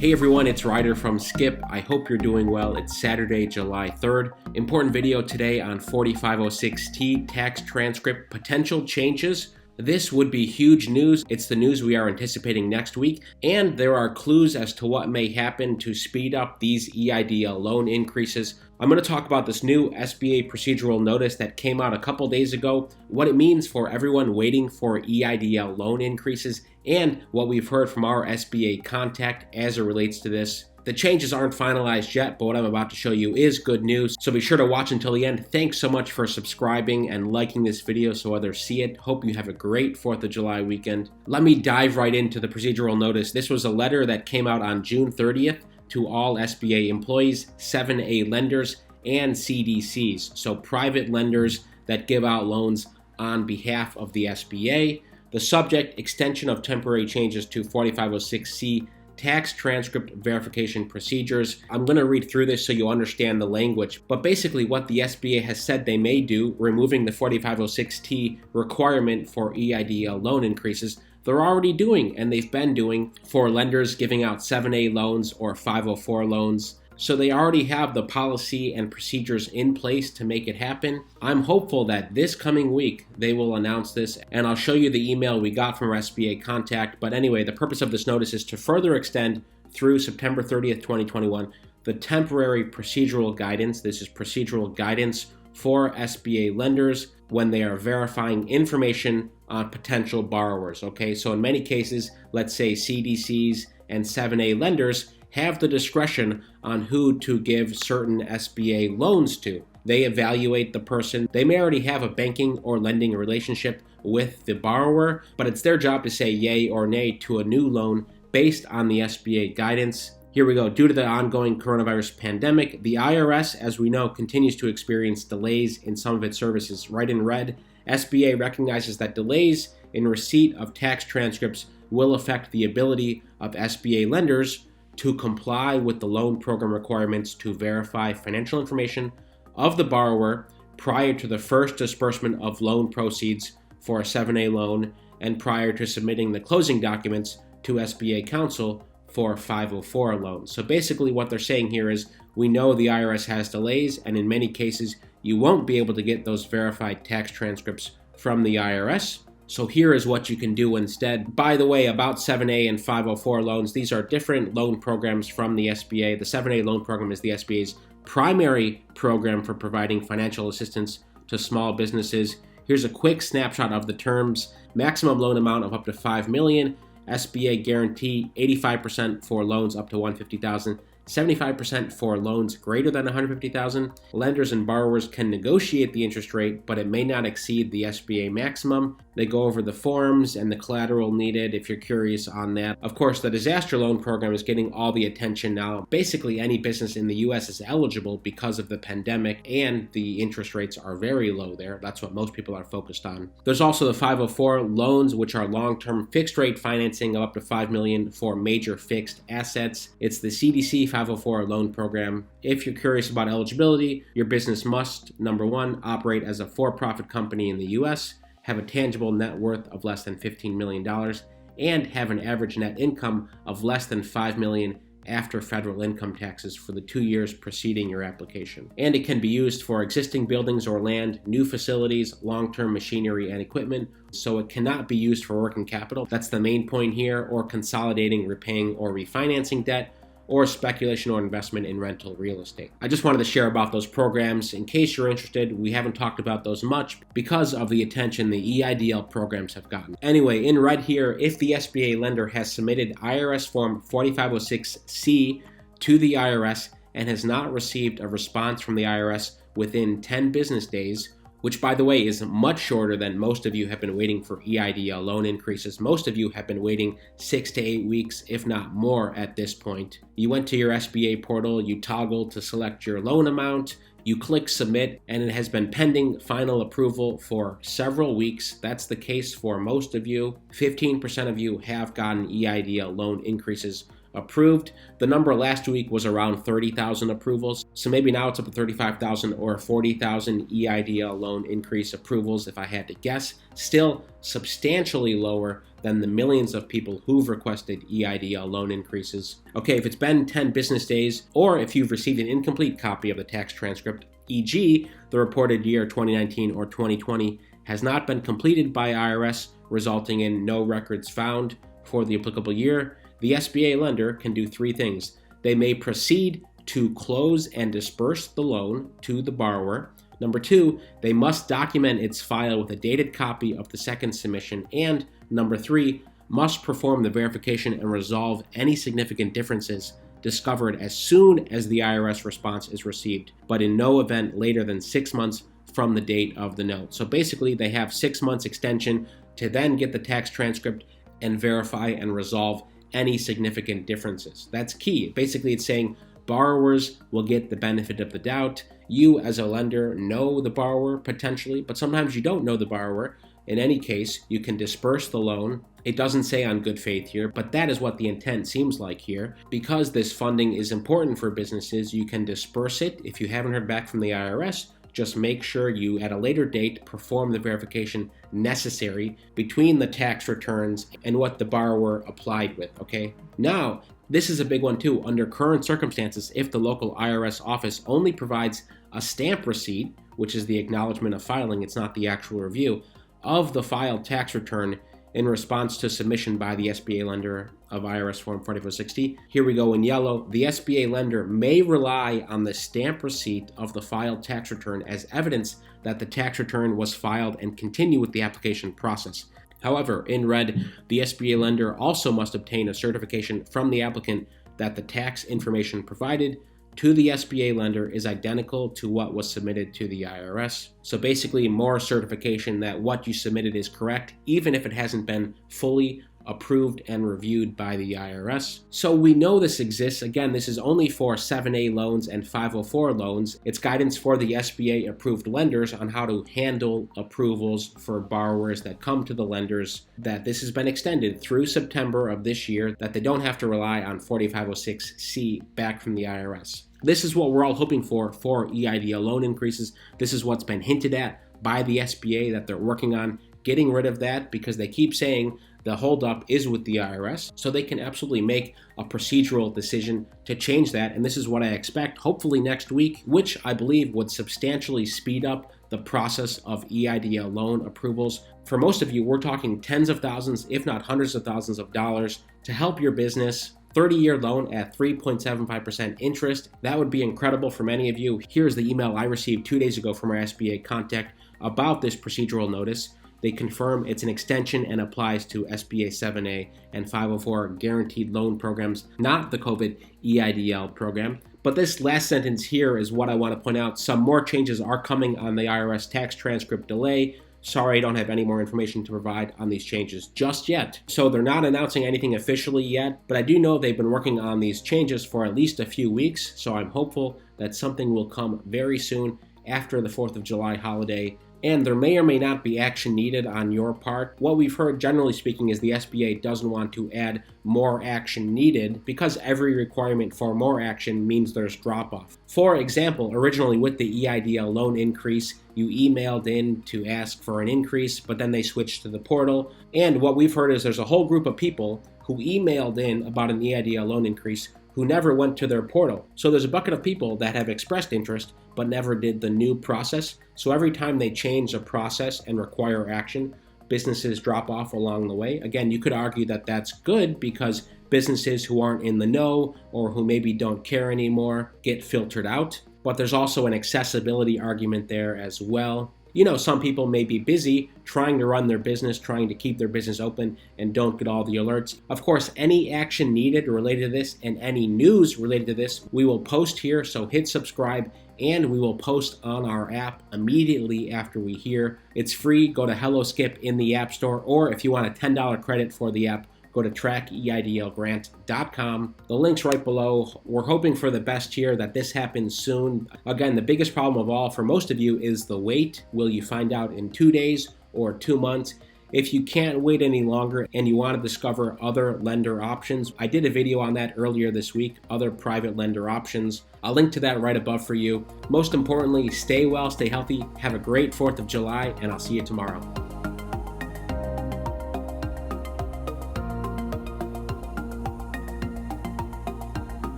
Hey everyone, it's Ryder from Skip. I hope you're doing well. It's Saturday, July 3rd. Important video today on 4506T tax transcript potential changes. This would be huge news. It's the news we are anticipating next week, and there are clues as to what may happen to speed up these EIDL loan increases. I'm going to talk about this new SBA procedural notice that came out a couple days ago, what it means for everyone waiting for EIDL loan increases, and what we've heard from our SBA contact as it relates to this. The changes aren't finalized yet, but what I'm about to show you is good news, so be sure to watch until the end. Thanks so much for subscribing and liking this video so others see it. Hope you have a great 4th of July weekend. Let me dive right into the procedural notice. This was a letter that came out on June 30th to all SBA employees, 7A lenders, and CDCs, so private lenders that give out loans on behalf of the SBA. The subject, extension of temporary changes to 4506C tax transcript verification procedures. I'm going to read through this so you understand the language, but basically what the SBA has said they may do, removing the 4506T requirement for EIDL loan increases, they're already doing, and they've been doing for lenders giving out 7A loans or 504 loans. So they already have the policy and procedures in place to make it happen. I'm hopeful that this coming week they will announce this, and I'll show you the email we got from our SBA contact. But anyway, the purpose of this notice is to further extend through September 30th, 2021, the temporary procedural guidance. This is procedural guidance for SBA lenders when they are verifying information on potential borrowers. Okay, so in many cases, let's say CDCs and 7A lenders have the discretion on who to give certain SBA loans to. They evaluate the person. They may already have a banking or lending relationship with the borrower, but it's their job to say yay or nay to a new loan based on the SBA guidance. Here we go. Due to the ongoing coronavirus pandemic, the IRS, as we know, continues to experience delays in some of its services. Right in red, SBA recognizes that delays in receipt of tax transcripts will affect the ability of SBA lenders to comply with the loan program requirements to verify financial information of the borrower prior to the first disbursement of loan proceeds for a 7A loan and prior to submitting the closing documents to SBA counsel for 504 loans. So basically what they're saying here is we know the IRS has delays, and in many cases you won't be able to get those verified tax transcripts from the IRS. So here is what you can do instead. By the way, about 7A and 504 loans, these are different loan programs from the SBA. The 7A loan program is the SBA's primary program for providing financial assistance to small businesses. Here's a quick snapshot of the terms. Maximum loan amount of up to $5 million. SBA guarantee 85% for loans up to $150,000. 75% for loans greater than $150,000. Lenders and borrowers can negotiate the interest rate, but it may not exceed the SBA maximum. They go over the forms and the collateral needed if you're curious on that. Of course, the disaster loan program is getting all the attention now. Basically, any business in the U.S. is eligible because of the pandemic, and the interest rates are very low there. That's what most people are focused on. There's also the 504 loans, which are long-term fixed-rate financing of up to $5 million for major fixed assets. It's the CDC 504 loan program. If you're curious about eligibility, your business must, number one, operate as a for-profit company in the U.S., have a tangible net worth of less than $15 million, and have an average net income of less than $5 million after federal income taxes for the 2 years preceding your application. And it can be used for existing buildings or land, new facilities, long-term machinery and equipment, so it cannot be used for working capital. That's the main point here, or consolidating, repaying, or refinancing debt, or speculation or investment in rental real estate. I just wanted to share about those programs in case you're interested. We haven't talked about those much because of the attention the EIDL programs have gotten. Anyway, in red here, if the SBA lender has submitted IRS Form 4506C to the IRS and has not received a response from the IRS within 10 business days, which, by the way, is much shorter than most of you have been waiting for EIDL loan increases. Most of you have been waiting 6 to 8 weeks, if not more, at this point. You went to your SBA portal, you toggled to select your loan amount, you click submit, and it has been pending final approval for several weeks. That's the case for most of you. 15% of you have gotten EIDL loan increases approved. The number last week was around 30,000 approvals, so maybe now it's up to 35,000 or 40,000 EIDL loan increase approvals if I had to guess. Still substantially lower than the millions of people who've requested EIDL loan increases. Okay, if it's been 10 business days, or if you've received an incomplete copy of the tax transcript, e.g. the reported year 2019 or 2020 has not been completed by IRS, resulting in no records found for the applicable year, the SBA lender can do three things. They may proceed to close and disperse the loan to the borrower. Number two, they must document its file with a dated copy of the second submission. And number three, must perform the verification and resolve any significant differences discovered as soon as the IRS response is received, but in no event later than 6 months from the date of the note. So basically, they have 6 months extension to then get the tax transcript and verify and resolve any significant differences. That's key. Basically, it's saying borrowers will get the benefit of the doubt. You, as a lender, know the borrower potentially, but sometimes you don't know the borrower. In any case, you can disperse the loan. It doesn't say on good faith here, but that is what the intent seems like here. Because this funding is important for businesses, you can disperse it. If you haven't heard back from the IRS, just make sure you, at a later date, perform the verification necessary between the tax returns and what the borrower applied with, okay? Now, this is a big one too. Under current circumstances, if the local IRS office only provides a stamp receipt, which is the acknowledgement of filing, it's not the actual review, of the filed tax return in response to submission by the SBA lender of IRS Form 4460. Here we go in yellow. The SBA lender may rely on the stamp receipt of the filed tax return as evidence that the tax return was filed and continue with the application process. However, in red, the SBA lender also must obtain a certification from the applicant that the tax information provided to the SBA lender is identical to what was submitted to the IRS. So basically, more certification that what you submitted is correct, even if it hasn't been fully approved and reviewed by the IRS. So we know this exists. Again, this is only for 7A loans and 504 loans. It's guidance for the SBA approved lenders on how to handle approvals for borrowers that come to the lenders, that this has been extended through September of this year, that they don't have to rely on 4506C back from the IRS. This is what we're all hoping for EIDL loan increases. This is what's been hinted at by the SBA that they're working on getting rid of that, because they keep saying the holdup is with the IRS, so they can absolutely make a procedural decision to change that. And this is what I expect, hopefully next week, which I believe would substantially speed up the process of EIDL loan approvals. For most of you, we're talking tens of thousands, if not hundreds of thousands of dollars to help your business. 30-year loan at 3.75% interest. That would be incredible for many of you. Here's the email I received 2 days ago from our SBA contact about this procedural notice. They confirm it's an extension and applies to SBA 7A and 504 guaranteed loan programs, not the COVID EIDL program. But this last sentence here is what I want to point out. Some more changes are coming on the IRS tax transcript delay. Sorry, I don't have any more information to provide on these changes just yet. So they're not announcing anything officially yet, but I do know they've been working on these changes for at least a few weeks. So I'm hopeful that something will come very soon after the 4th of July holiday. And there may or may not be action needed on your part. What we've heard, generally speaking, is the SBA doesn't want to add more action needed because every requirement for more action means there's drop-off. For example, originally with the EIDL loan increase, you emailed in to ask for an increase, but then they switched to the portal. And what we've heard is there's a whole group of people who emailed in about an EIDL loan increase who never went to their portal. So there's a bucket of people that have expressed interest but never did the new process. So every time they change a process and require action, businesses drop off along the way. Again, you could argue that that's good because businesses who aren't in the know or who maybe don't care anymore get filtered out. But there's also an accessibility argument there as well. You know, some people may be busy trying to run their business, trying to keep their business open, and don't get all the alerts. Of course, any action needed related to this and any news related to this, we will post here, so hit subscribe, and we will post on our app immediately after we hear. It's free. Go to HelloSkip in the App Store, or if you want a $10 credit for the app, go to trackeidlgrant.com. The link's right below. We're hoping for the best here, that this happens soon. Again, the biggest problem of all for most of you is the wait. Will you find out in 2 days or 2 months? If you can't wait any longer and you want to discover other lender options, I did a video on that earlier this week, other private lender options. I'll link to that right above for you. Most importantly, stay well, stay healthy, have a great 4th of July, and I'll see you tomorrow.